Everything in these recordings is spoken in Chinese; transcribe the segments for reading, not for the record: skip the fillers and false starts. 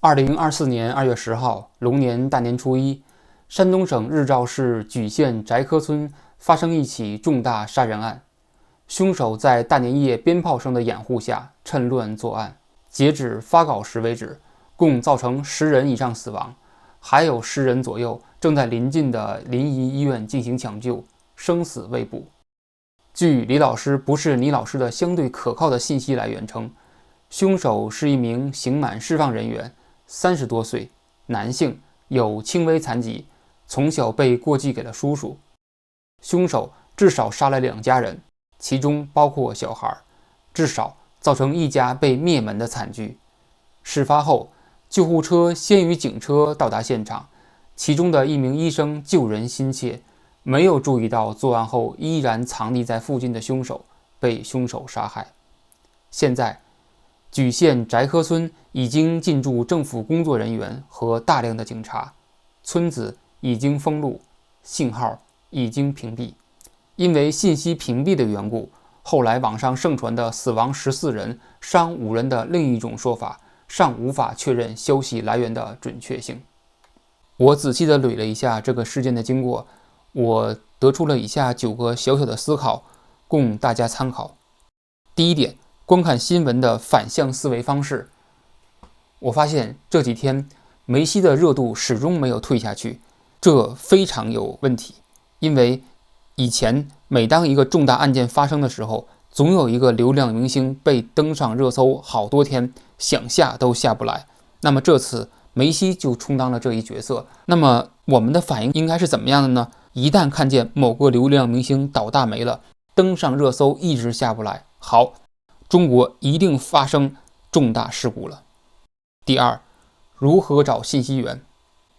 2024年2月10号，龙年大年初一，山东省日照市莒县翟科村发生一起重大杀人案。凶手在大年夜鞭炮声的掩护下趁乱作案。截止发稿时为止，共造成10人以上死亡，还有10人左右正在临近的临沂医院进行抢救，生死未卜。据李老师不是你老师的相对可靠的信息来源称，凶手是一名刑满释放人员，30多岁，男性，有轻微残疾，从小被过继给了叔叔。凶手至少杀了2家人，其中包括小孩，至少造成一家被灭门的惨剧。事发后，救护车先于警车到达现场，其中的一名医生救人心切，没有注意到作案后依然藏匿在附近的凶手被凶手杀害。现在莒县翟科村已经进驻政府工作人员和大量的警察，村子已经封路，信号已经屏蔽。因为信息屏蔽的缘故，后来网上盛传的死亡14人、伤5人的另一种说法，尚无法确认消息来源的准确性。我仔细地捋了一下这个事件的经过，我得出了以下9个小小的思考，供大家参考。第一点，观看新闻的反向思维方式。我发现这几天梅西的热度始终没有退下去，这非常有问题。因为以前每当一个重大案件发生的时候，总有一个流量明星被登上热搜好多天，想下都下不来。那么这次梅西就充当了这一角色。那么我们的反应应该是怎么样的呢？一旦看见某个流量明星倒大霉了，登上热搜一直下不来，好，中国一定发生重大事故了。第二，如何找信息源？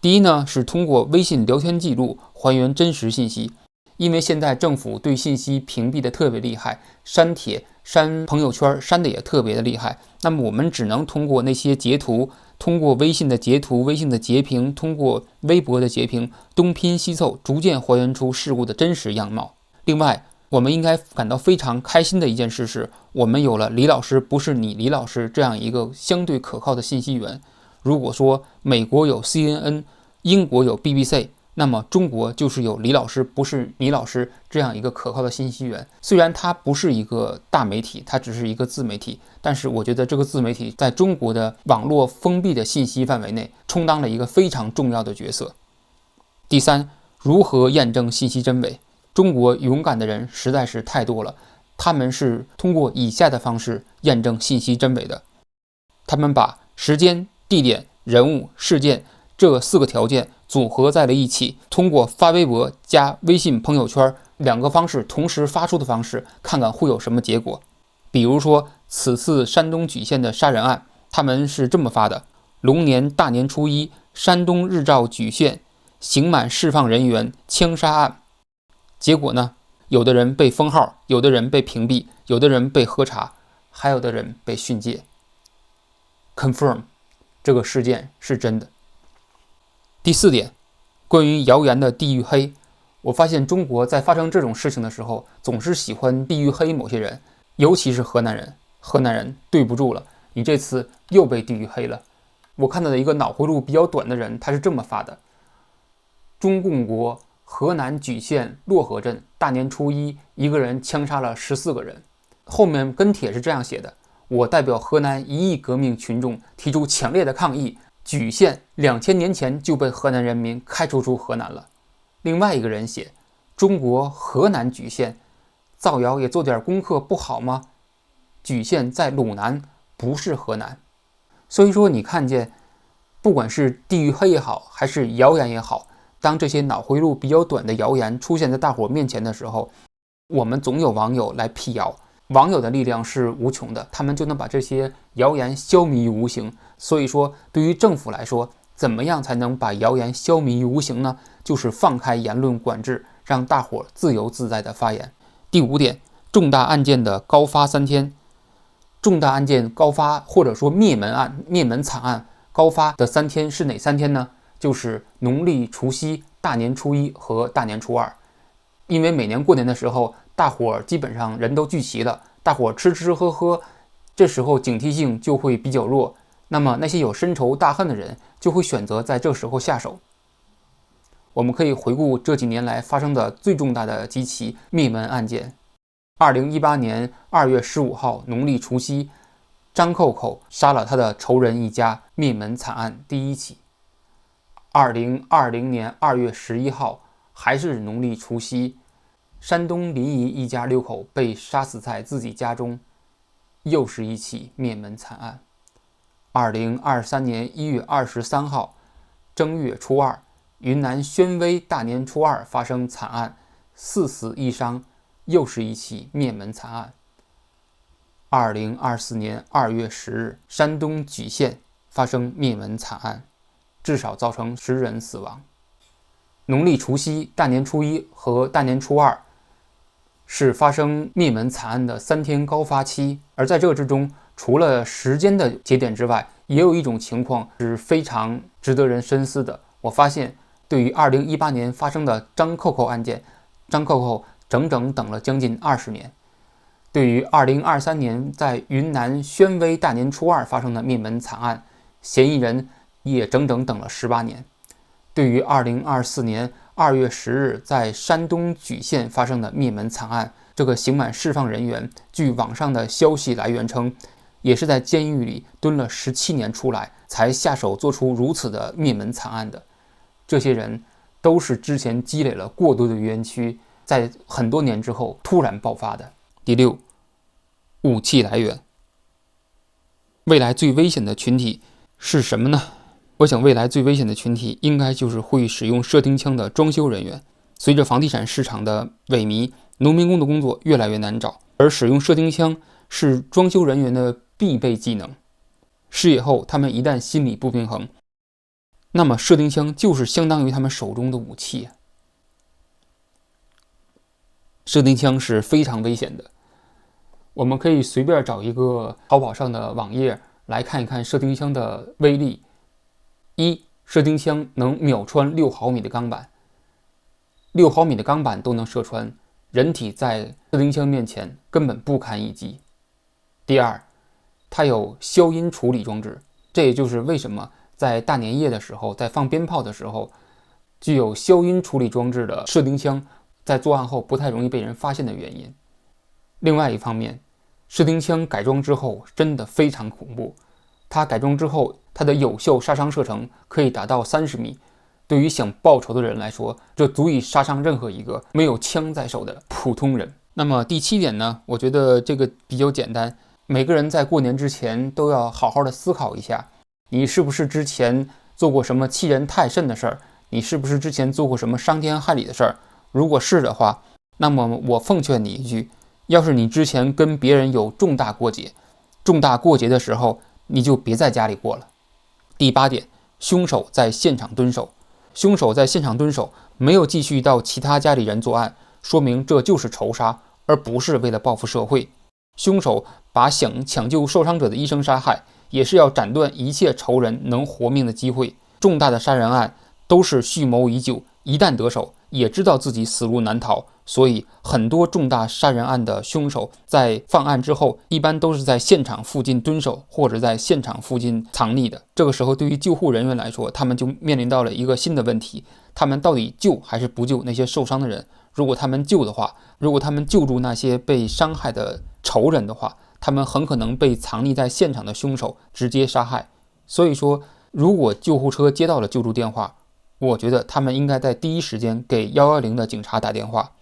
第一呢，是通过微信聊天记录还原真实信息。因为现在政府对信息屏蔽的特别厉害，删帖、删朋友圈删的也特别的厉害，那么我们只能通过那些截图，通过微信的截图、微信的截屏，通过微博的截屏，东拼西凑，逐渐还原出事故的真实样貌。另外，我们应该感到非常开心的一件事是，我们有了李老师不是你李老师这样一个相对可靠的信息源。如果说美国有 CNN， 英国有 BBC，那么中国就是有李老师不是你老师这样一个可靠的信息源。虽然它不是一个大媒体，它只是一个自媒体，但是我觉得这个自媒体在中国的网络封闭的信息范围内充当了一个非常重要的角色。第三，如何验证信息真伪？中国勇敢的人实在是太多了，他们是通过以下的方式验证信息真伪的。他们把时间、地点、人物、事件这4个条件组合在了一起，通过发微博加微信朋友圈2个方式同时发出的方式，看看会有什么结果。比如说此次山东莒县的杀人案，他们是这么发的：龙年大年初一，山东日照莒县刑满释放人员枪杀案。结果呢，有的人被封号，有的人被屏蔽，有的人被核查，还有的人被训诫。Confirm， 这个事件是真的。第4点，关于谣言的地域黑。我发现中国在发生这种事情的时候，总是喜欢地域黑某些人，尤其是河南人。河南人，对不住了，你这次又被地域黑了。我看到的一个脑回路比较短的人，他是这么发的：中共国河南莒县漯河镇大年初一，一个人枪杀了14个人。后面跟帖是这样写的：我代表河南1亿革命群众提出强烈的抗议，莒县2000年前就被河南人民开除出河南了。另外一个人写：中国河南莒县，造谣也做点功课不好吗？莒县在鲁南，不是河南。所以说你看见，不管是地域黑也好，还是谣言也好，当这些脑回路比较短的谣言出现在大伙面前的时候，我们总有网友来辟谣。网友的力量是无穷的，他们就能把这些谣言消弭于无形。所以说对于政府来说，怎么样才能把谣言消弭于无形呢？就是放开言论管制，让大伙自由自在的发言。第5点，重大案件的高发3天。重大案件高发，或者说灭门惨案高发的3天是哪3天呢？就是农历除夕、大年初一和大年初2。因为每年过年的时候，大伙基本上人都聚齐了，大伙吃吃喝喝，这时候警惕性就会比较弱。那么那些有深仇大恨的人就会选择在这时候下手。我们可以回顾这几年来发生的最重大的几起灭门案件。2018年2月15号农历除夕，张扣扣杀了他的仇人一家，灭门惨案第一起。2020年2月11号，还是农历除夕，山东临沂一家6口被杀死在自己家中，又是一起灭门惨案。2023年1月23号，正月初二，云南宣威大年初二发生惨案，4死1伤，又是一起灭门惨案。2024年2月10日，山东莒县发生灭门惨案，至少造成10人死亡。农历除夕、大年初一和大年初二是发生灭门惨案的3天高发期，而在这之中，除了时间的节点之外，也有一种情况是非常值得人深思的。我发现，对于2018年发生的张扣扣案件，张扣扣整整等了将近20年。对于2023年在云南宣威大年初二发生的灭门惨案，嫌疑人也整整等了18年。对于2024年2月10日在山东莒县发生的灭门惨案，这个刑满释放人员据网上的消息来源称，也是在监狱里蹲了17年出来，才下手做出如此的灭门惨案的。这些人都是之前积累了过多的冤屈，在很多年之后突然爆发的。第六，武器来源。未来最危险的群体是什么呢？我想未来最危险的群体应该就是会使用射钉枪的装修人员。随着房地产市场的萎靡，农民工的工作越来越难找，而使用射钉枪是装修人员的必备技能。失业后，他们一旦心理不平衡，那么射钉枪就是相当于他们手中的武器。射钉枪是非常危险的。我们可以随便找一个淘宝上的网页来看一看射钉枪的威力。射钉枪能秒穿6毫米的钢板，6毫米的钢板都能射穿，人体在射钉枪面前根本不堪一击。第二，它有消音处理装置，这也就是为什么在大年夜的时候，在放鞭炮的时候，具有消音处理装置的射钉枪在作案后不太容易被人发现的原因。另外一方面，射钉枪改装之后真的非常恐怖，它改装之后，它的有效杀伤射程可以达到30米。对于想报仇的人来说，这足以杀伤任何一个没有枪在手的普通人。那么第7点呢，我觉得这个比较简单，每个人在过年之前都要好好的思考一下，你是不是之前做过什么欺人太甚的事儿，你是不是之前做过什么伤天害理的事儿。如果是的话，那么我奉劝你一句，要是你之前跟别人有重大过节的时候，你就别在家里过了。第8点，凶手在现场蹲守。凶手在现场蹲守，没有继续到其他家里人作案，说明这就是仇杀，而不是为了报复社会。凶手把想抢救受伤者的医生杀害，也是要斩断一切仇人能活命的机会。重大的杀人案都是蓄谋已久，一旦得手，也知道自己死路难逃，所以很多重大杀人案的凶手在犯案之后，一般都是在现场附近蹲守，或者在现场附近藏匿的。这个时候，对于救护人员来说，他们就面临到了一个新的问题：他们到底救还是不救那些受伤的人？如果他们救的话，如果他们救助那些被伤害的仇人的话，他们很可能被藏匿在现场的凶手直接杀害。所以说，如果救护车接到了救助电话，我觉得他们应该在第一时间给110的警察打电话。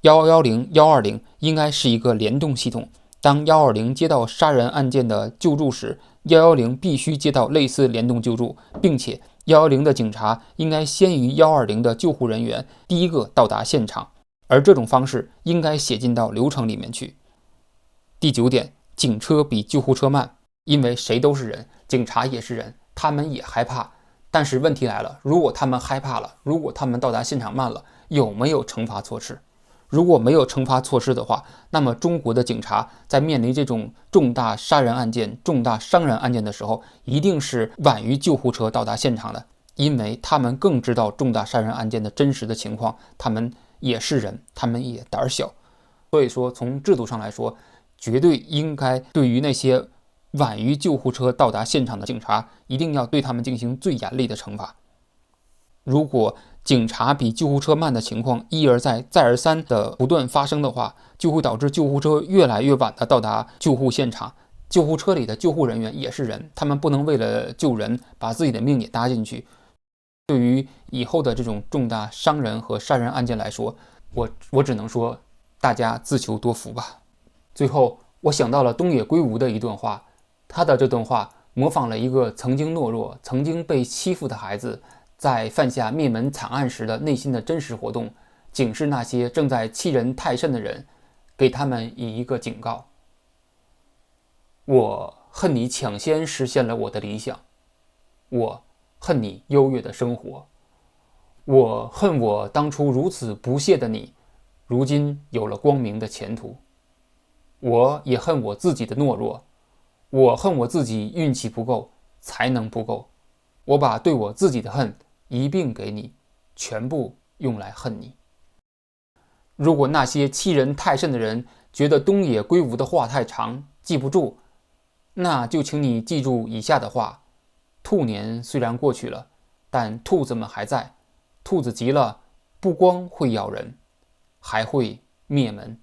110、120应该是一个联动系统。当120接到杀人案件的救助时，110必须接到类似联动救助，并且110的警察应该先于120的救护人员第一个到达现场，而这种方式应该写进到流程里面去。第9点，警车比救护车慢，因为谁都是人，警察也是人，他们也害怕。但是问题来了，如果他们害怕了，如果他们到达现场慢了，有没有惩罚措施？如果没有惩罚措施的话，那么中国的警察在面临这种重大杀人案件、重大伤人案件的时候，一定是晚于救护车到达现场的，因为他们更知道重大杀人案件的真实的情况，他们也是人，他们也胆小。所以说，从制度上来说，绝对应该对于那些晚于救护车到达现场的警察一定要对他们进行最严厉的惩罚。如果警察比救护车慢的情况一而再再而三的不断发生的话，就会导致救护车越来越晚的到达救护现场。救护车里的救护人员也是人，他们不能为了救人把自己的命也搭进去。对于以后的这种重大伤人和杀人案件来说，我只能说大家自求多福吧。最后我想到了东野圭吾的一段话，他的这段话模仿了一个曾经懦弱、曾经被欺负的孩子在犯下灭门惨案时的内心的真实活动，警示那些正在欺人太甚的人，给他们以一个警告：我恨你抢先实现了我的理想，我恨你优越的生活，我恨我当初如此不屑的你，如今有了光明的前途。我也恨我自己的懦弱，我恨我自己运气不够，才能不够。我把对我自己的恨一并给你，全部用来恨你。如果那些欺人太甚的人觉得东野圭吾的话太长，记不住，那就请你记住以下的话：兔年虽然过去了，但兔子们还在。兔子急了，不光会咬人，还会灭门。